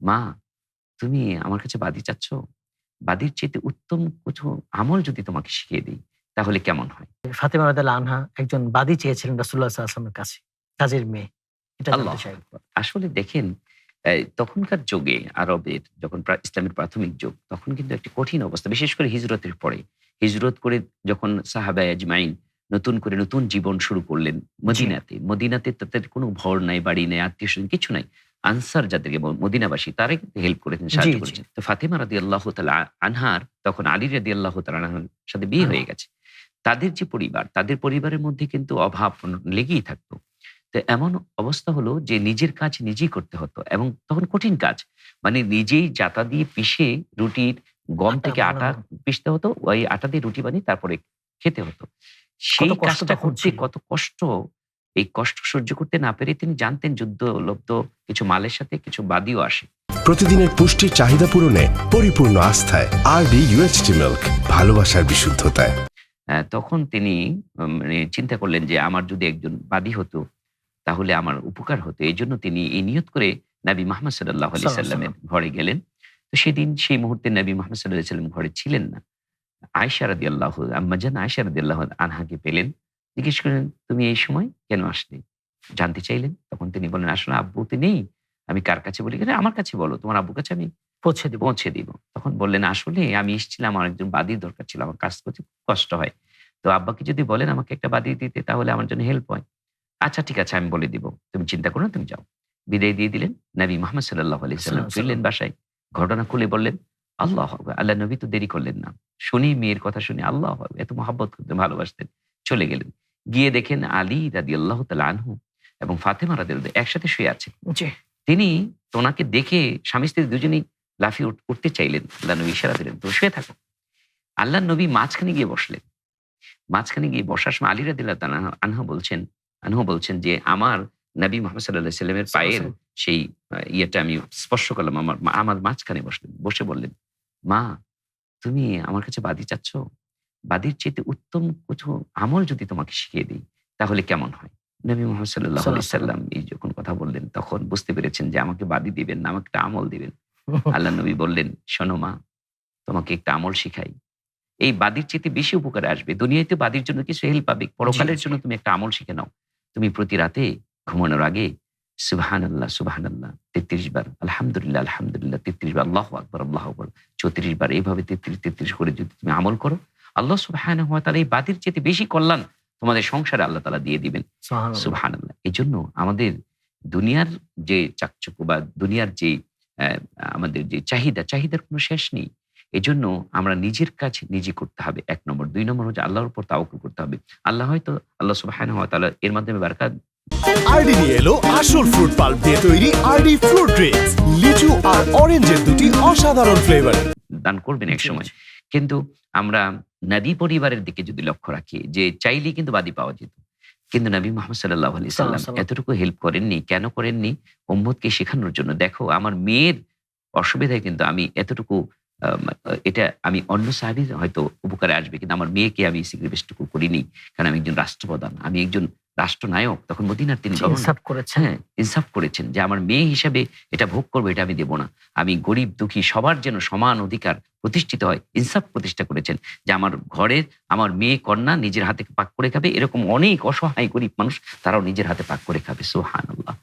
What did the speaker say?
মা, তুমি আমার কাছে বাদী চাচ্ছ? বাদীর চাইতে উত্তম কিছু আমল যদি তোমাকে শিখিয়ে দেই, তাহলে কেমন হয়? ফাতেমা রাদিয়াল্লাহু আনহা একজন বাদী চেয়েছিলেন রাসূলুল্লাহ সাল্লাল্লাহু আলাইহি ওয়াসাল্লামের কাছে। কাজের মেয়ে। এটা জানতে আল্লাহু চাই। আকবার! আসলে দেখেন, তখনকার যুগে আরবের যখন ইসলামের প্রাথমিক যুগ, তখন কিন্তু একটি কঠিন অবস্থা। বিশেষ করে হিজরতের পরে। হিজরত করে যখন সাহাবায়ে আজমাইন নতুন করে নতুন জীবন শুরু করলেন জি, মদিনাতে। মদিনাতে তাদের কোনো ঘর নাই, বাড়ি নাই, আত্মীয়স্বজন কিছু নাই। আনসার যাদেরকে মদিনাবাসী তারাই কিন্তু হেল্প করেছেন, জি, সাহায্য জি। করেছেন। তো ফাতেমা রাদিয়াল্লাহু তাআলা আনহার তখন আলী রাদিয়াল্লাহু তাআলা আনহার সাথে বিয়ে ভালো। হয়ে গেছে। তাদের যে পরিবার, তাদের পরিবারের মধ্যে কিন্তু অভাব লেগেই থাকত। তো এমন অবস্থা হলো যে নিজের কাজ নিজেই করতে হতো এবং তখন কঠিন কাজ। মানে নিজেই জাঁতা দিয়ে পিষে রুটির গম আটা থেকে আটা বানানো পিষতে হতো। ওই আটা দিয়ে রুটি বানিয়ে তারপরে খেতে হতো। কত সেই কষ্ট কাজটা তখন করতে ছিল। কত কষ্ট, এই কষ্ট সহ্য করতে না পেরে তিনি জানতেন যুদ্ধলব্ধ কিছু মালের সাথে কিছু বাদীও আসে। প্রতিদিনের পুষ্টির চাহিদা পূরণে পরিপূর্ণ আস্থায় আরবি ইউএচটি মিল্ক, ভালোবাসার বিশুদ্ধতায়। তখন তিনি মানে চিন্তা করলেন যে আমার যদি একজন বাদী হতো তাহলে আমার উপকার হতো। এজন্য তিনি এই নিয়ত করে নবী মুহাম্মদ সাল্লাল্লাহু আলাইহি সাল্লাল্লাহু আলাইহি সাল্লামের ওয়াসাল্লাম। ঘরে গেলেন। তো সেদিন সেই মুহূর্তে নবী মুহাম্মদ সাল্লাল্লাহু আলাইহি সাল্লাম ঘরে ছিলেন না। আয়েশা রাদিয়াল্লাহু আম্মাজান আয়েশা রাদিয়াল্লাহু আনহাকে পেলেন। জিজ্ঞেস করলেন, "তুমি এই সময় কেন আসলে?" জানতে চাইলেন। তখন তিনি বললেন, "আসলে আব্বু তো নেই। আমি কার কাছে বলি?" "আমার কাছে বলো। তোমার আব্বুর কাছে আমি পৌঁছে দিব। পৌঁছে দিব।" তখন বললেন, "আসলে আমি এসেছিলাম, আমার একজন বাদীর দরকার ছিল। আমার কাজ করতে খুব কষ্ট হয়। তো আব্বাকে যদি বলেন আমাকে একটা বাদী দিতে তাহলে আমার জন্য হেল্প হয়।" "আচ্ছা ঠিক আছে, আমি বলে দিব। তুমি চিন্তা করো না, তুমি যাও।" বিদায় দিয়ে দিলেন। নবী মুহাম্মদ সাল্লাল্লাহু আলাইহি সাল্লাম সাল্লাল্লাহু আলাইহি ফিরলেন ওয়াসাল্লাম। বাসায়। ঘটনা খুলে বললেন, আল্লাহু আকবার! আল্লাহর নবী তো দেরি করলেন না। শুনি মেয়ের কথা শুনে আল্লাহু আকবার! এত মহব্বত করতেন, ভালোবাসতেন। চলে গেলেন। গিয়ে দেখেন আলী রাদিয়াল্লাহু তাআলা আনহু এবং ফাতেমা রাদিয়াল্লাহু একসাথে শুয়ে আছেন। জি। তিনি ওনাকে দেখে স্বামী-স্ত্রী দুজনেই লাফিয়ে উঠতে চাইলেন। আল্লাহর নবী ইশারা দিলেন, "তুমি শুয়ে থাকো।" আল্লাহর নবী মাঝখানে গিয়ে বসলেন। মাঝখানে গিয়ে বসার সময় আলী রাদিয়াল্লাহু তাআলা আনহু বলছেন যে, "আমার নবী মুহাম্মদ সাল্লাল্লাহু আলাইহি সাল্লামের সাল্লাল্লাহু আলাইহি পায়ের ওয়াসাল্লাম। সেই ইয়েটা আমি স্পর্শ করলাম। আমার মাঝখানে বসলেন। বসে বললেন, "মা, তুমি আমার কাছে বাদী চাচ্ছ? বাদীর চাইতে উত্তম কিছু আমল যদি তোমাকে শিখিয়ে দেই, তাহলে কেমন হয়?" নবী মুহাম্মদ সাল্লাল্লাহু সাল্লাল্লাহু আলাইহি আলাইহি ওয়াসাল্লাম। সাল্লাম এই যখন কথা বললেন, তখন বুঝতে পেরেছেন যে আমাকে বাদী দিবেন না, আমাকে একটা আমল দিবেন। আল্লাহর নবী বললেন, "শোনো মা, তোমাকে একটা আমল শিখাই। এই বাদীর চাইতে বেশি উপকারে আসবে। দুনিয়াতে বাদীর জন্য কিছু হেল্প পাবে। জি, পরকালের জি। জন্য তুমি একটা আমল শিখে নাও। তুমি প্রতি রাতে ঘুমানোর আগে সুবহানাল্লাহ, সুবহানাল্লাহ ৩৩ বার, আলহামদুলিল্লাহ, আলহামদুলিল্লাহ ৩৩ বার, আল্লাহু আকবার, আল্লাহু আকবার ৩৪ বার। এইভাবে ৩৩ করে যদি তুমি আমল করো, আল্লাহ সুবহানাহু ওয়া তাআলা এই বাদীর চাইতে বেশি কল্যাণ তোমাদের সংসারে আল্লাহ তাআলা দিয়ে দিবেন।" সুবহানাল্লাহ। সুবহানাল্লাহ। এজন্য আমাদের দুনিয়ার যে চাকচক্য বা দুনিয়ার যে অ্যা আমাদের যে চাহিদার কোনো শেষ নেই। এজন্য আমরা নিজের কাজ নিজে করতে হবে ১ নম্বর। ২ নম্বর হচ্ছে আল্লাহর উপর তাওয়াক্কুল করতে হবে। আল্লাহ সুবহানাহু ওয়া তাআলা এর মাধ্যমে বারাকাত আরডি নিয়ে এলো আসল ফ্রুট পাল্প দিয়ে তৈরি আরডি ফ্রুট ড্রিঙ্কস, লিচু আর অরেঞ্জের দুটি অসাধারণ ফ্লেভার। দান করবেন জি, একসময়। জি। কিন্তু আমরা নবী পরিবারের দিকে যদি লক্ষ্য রাখি যে চাইলেই কিন্তু বাদী পাওয়া যেত। কিন্তু নবী মুহাম্মদ সাল্লাল্লাহু আলাইহি সাল্লাল্লাহু সাল্লাম আলাইহি ওয়াসাল্লাম। এতটুকু হেল্প করেননি। কেন করেননি? উম্মতকে শেখানোর জন্য। দেখো আমার মেয়ের অসুবিধায় কিন্তু আমি এতটুকু আম এটা আমি অন্য সাহাবীর হয়তো উপকারে আসবে। কিন্তু আমার মেয়েকে আমি স্যাক্রিফাইস টুকু করিনি। কারণ আমি একজন রাষ্ট্রপ্রধান। আমি একজন রাষ্ট্রনায়ক। তখন মদিনার তিনি জি, গভর্নর। ইনসাফ করেছেন। হ্যাঁ, ইনসাফ করেছেন যে আমার মেয়ে হিসাবে এটা ভোগ করব, এটা আমি দেব না। আমি গরিব দুঃখী সবার যেন সমান অধিকার প্রতিষ্ঠিত হয়। ইনসাফ প্রতিষ্ঠা করেছেন যে আমার ঘরের আমার মেয়ে কন্যা নিজের হাতে পাক করে খাবে। এরকম অনেক অসহায় গরিব মানুষ তারাও নিজের হাতে পাক করে খাবে। সুবহানাল্লাহ।